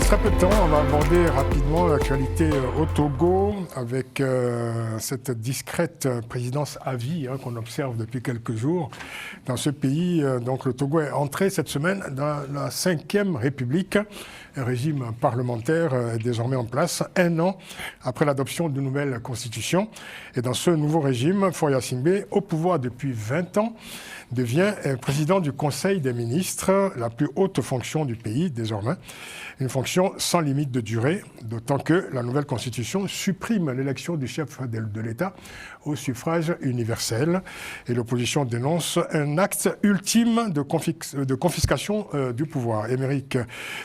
très peu de temps, on va aborder rapidement l'actualité au Togo avec cette discrète présidence à vie qu'on observe depuis quelques jours dans ce pays. Donc le Togo est entré cette semaine dans la 5e République. Un régime parlementaire est désormais en place, un an après l'adoption d'une nouvelle constitution. Et dans ce nouveau régime, Faure Singbe, au pouvoir depuis 20 ans, devient président du Conseil des ministres, la plus haute fonction du pays désormais. Une fonction sans limite de durée, d'autant que la nouvelle constitution supprime l'élection du chef de l'État au suffrage universel. Et l'opposition dénonce un acte ultime de confiscation du pouvoir. Émeric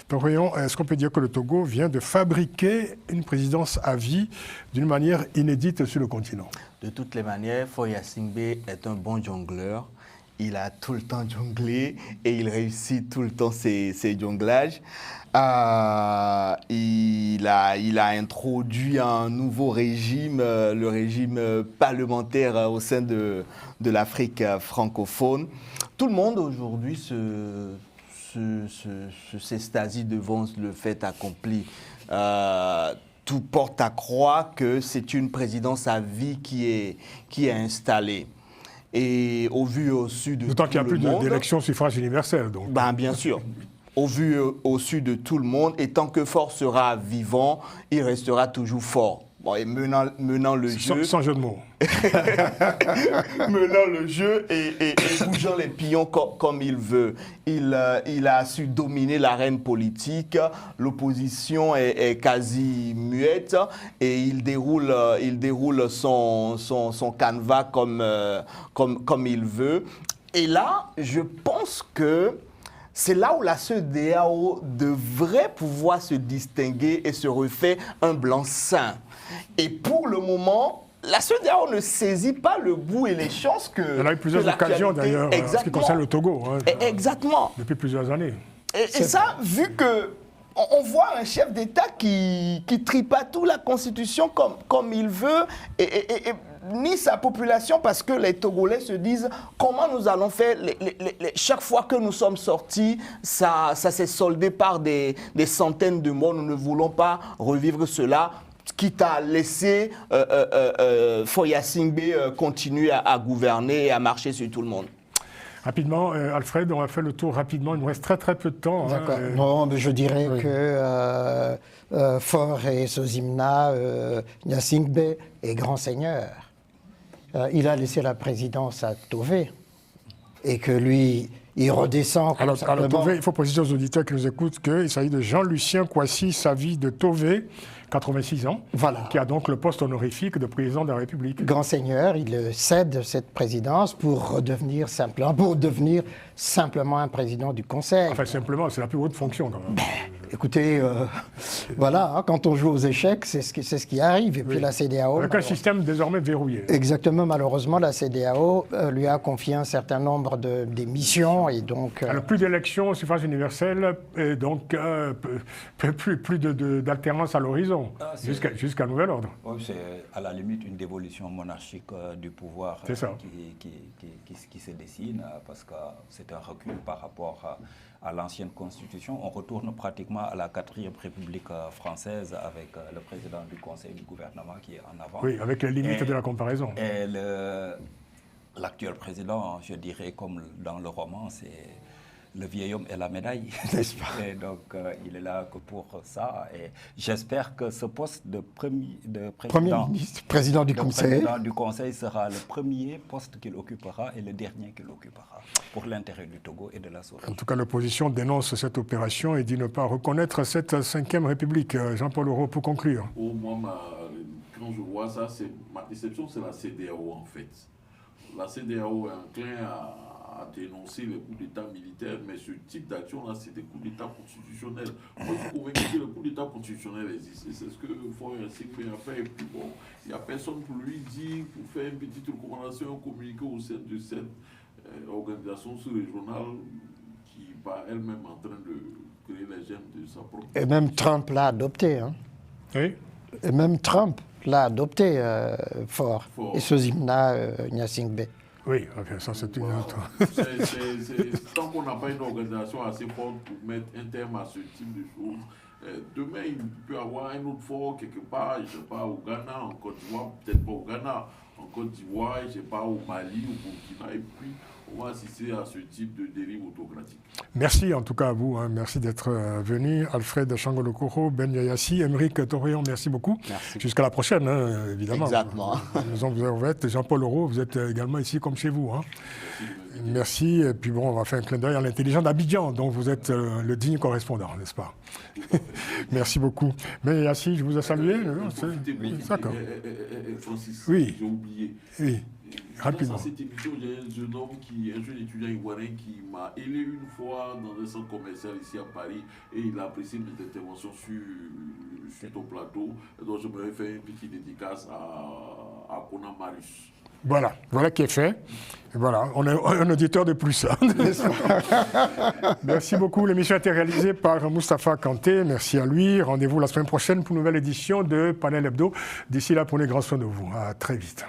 Torion, est-ce qu'on peut dire que le Togo vient de fabriquer une présidence à vie d'une manière inédite sur le continent? De toutes les manières, Faure Singbe est un bon jongleur. Il a tout le temps jonglé et il réussit tout le temps ses jonglages. Il a introduit un nouveau régime, le régime parlementaire au sein de l'Afrique francophone. Tout le monde aujourd'hui s'extasie devant le fait accompli. Tout porte à croire que c'est une présidence à vie qui est installée. Et au vu au sud de d'autant qu'il n'y a plus d'élection suffrage universel. Donc. Ben, bien sûr. Au vu au sud de tout le monde, et tant que Faure sera vivant, il restera toujours fort. Bon, et menant le jeu. Sans jeu de mots. Menant le jeu et bougeant les pions comme il veut. Il a su dominer l'arène politique. L'opposition est quasi muette et il déroule son canevas comme il veut. Et là, je pense que c'est là où la CEDEAO devrait pouvoir se distinguer et se refaire un blanc-seing. Et pour le moment, la CEDEAO ne saisit pas le goût et les chances que... Elle a eu plusieurs occasions d'ailleurs, en ce qui concerne le Togo. Exactement. Depuis plusieurs années. Et ça, vu que on voit un chef d'État qui tripatou la Constitution comme il veut, et ni sa population, parce que les Togolais se disent comment nous allons faire. Chaque fois que nous sommes sortis, ça s'est soldé par des centaines de morts. Nous ne voulons pas revivre cela, quitte à laisser Faure Singbe continuer à gouverner et à marcher sur tout le monde. Rapidement, Alfred, on va faire le tour rapidement. Il nous reste très peu de temps. D'accord. Non, mais je dirais que Faure et Sozimna Singbe est grand seigneur. Il a laissé la présidence à Tové et que lui, il redescend comme ça. Alors Tové, il faut préciser aux auditeurs qui nous écoutent qu'il s'agit de Jean-Lucien Kouassi Savi de Tové, 86 ans, voilà, qui a donc le poste honorifique de président de la République. Grand seigneur, il cède cette présidence pour devenir simplement un président du Conseil. Enfin, simplement, c'est la plus haute fonction quand même. Écoutez, voilà, hein, quand on joue aux échecs, c'est ce qui arrive. Et puis la CEDEAO... Avec un système désormais verrouillé. Exactement, malheureusement, la CEDEAO lui a confié un certain nombre de missions et donc... Alors, plus d'élections, suffrage universel, et donc plus d'alternance à l'horizon, jusqu'à nouvel ordre. Oui, c'est à la limite une dévolution monarchique du pouvoir qui se dessine, parce que c'est un recul par rapport à l'ancienne constitution. On retourne pratiquement à la 4e République française avec le président du Conseil du gouvernement qui est en avant. Oui, avec les limites de la comparaison. Et l'actuel président, je dirais comme dans le roman, c'est le vieil homme et la médaille, n'est-ce pas? Et donc, il est là que pour ça. Et j'espère que ce poste de président du Conseil sera le premier poste qu'il occupera et le dernier qu'il occupera pour l'intérêt du Togo et de la sous-région. En tout cas, l'opposition dénonce cette opération et dit ne pas reconnaître cette 5e République. Jean-Paul Auro, pour conclure. Moi, quand je vois ça, ma déception, c'est la CEDEAO en fait. La CEDEAO est enclin à dénoncer les coups d'État militaires, mais ce type d'action-là, c'est des coups d'État constitutionnels. Moi, je suis convaincu que le coup d'État constitutionnel existe. C'est ce que Faure Singbe a fait. Et puis bon, il n'y a personne pour lui dire, pour faire une petite recommandation, un communiqué au sein de cette organisation sous-régionale qui va elle-même en train de créer les gemmes de sa propre... Et même Trump l'a adopté. Hein. Oui. Et même Trump l'a adopté, Faure. Et Sozimna Singbe. Oui, enfin, ça c'est une autre. Tant qu'on n'a pas une organisation assez forte pour mettre un terme à ce type de choses, Demain, il peut y avoir un autre fort quelque part, je ne sais pas, au Ghana, en Côte d'Ivoire, peut-être pas au Ghana, en Côte d'Ivoire, je ne sais pas, au Mali, au Burkina, et puis on va assister à ce type de dérive autocratique. Merci en tout cas à vous, hein. Merci d'être venu. Alfred Changolokoro, Ben Yayassi, Émeric Torion, merci beaucoup. Jusqu'à la prochaine, hein, évidemment. Exactement. Vous êtes Jean-Paul Auro, vous êtes également ici comme chez vous. Hein. Merci. Et puis bon, on va faire un clin d'œil à l'intelligent d'Abidjan, dont vous êtes le digne correspondant, n'est-ce pas? Merci beaucoup. Ben Yayassi, je vous ai salué. D'accord. Francis, oui. J'ai oublié. Oui. Rapidement. Dans cette émission, j'ai un jeune étudiant ivoirien qui m'a aidé une fois dans un centre commercial ici à Paris et il a apprécié mes interventions sur ton plateau. Donc je me vais faire une petite dédicace à Conan Marius. Voilà qui est fait. Et voilà, on est un auditeur de plus. Merci beaucoup. L'émission a été réalisée par Moustapha Kanté. Merci à lui. Rendez-vous la semaine prochaine pour une nouvelle édition de Panel Hebdo. D'ici là, prenez grand soin de vous. À très vite.